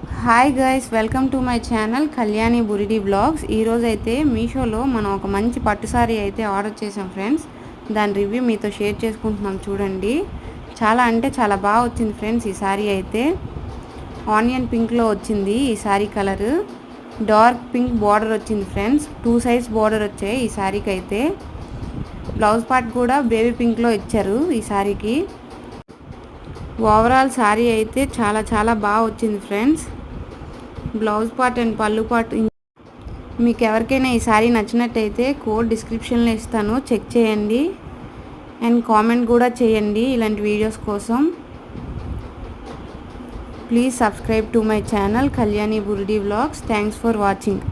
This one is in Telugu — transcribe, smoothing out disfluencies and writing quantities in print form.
Hi guys, welcome to my channel Kalyani Buridi blogs. ఈరోజు అయితే మీషోలో మనం ఒక మంచి పట్టు సారీ అయితే ఆర్డర్ చేసాం ఫ్రెండ్స్. దాని రివ్యూ మీతో షేర్ చేసుకుంటున్నాం చూడండి. చాలా అంటే చాలా బాగా వచ్చింది ఫ్రెండ్స్. ఈ సారీ అయితే ఆనియన్ పింక్లో వచ్చింది. ఈ sorry colour dark pink border వచ్చింది ఫ్రెండ్స్. 2 సైడ్స్ బార్డర్ వచ్చాయి ఈ సారీకి అయితే. బ్లౌజ్ పార్ట్ కూడా బేబీ పింక్లో ఇచ్చారు ఈ సారీకి. ఓవరాల్ సారీ అయితే చాలా చాలా బాగా వచ్చింది ఫ్రెండ్స్. బ్లౌజ్ పార్ట్ అండ్ పళ్ళు పార్ట్. మీకు ఎవరికైనా ఈ సారీ నచ్చినట్టయితే కోడ్ డిస్క్రిప్షన్లో ఇస్తాను, చెక్ చేయండి అండ్ కామెంట్ కూడా చేయండి ఇలాంటి వీడియోస్ కోసం. Please subscribe to my channel Kalyani Buridi vlogs. Thanks for watching.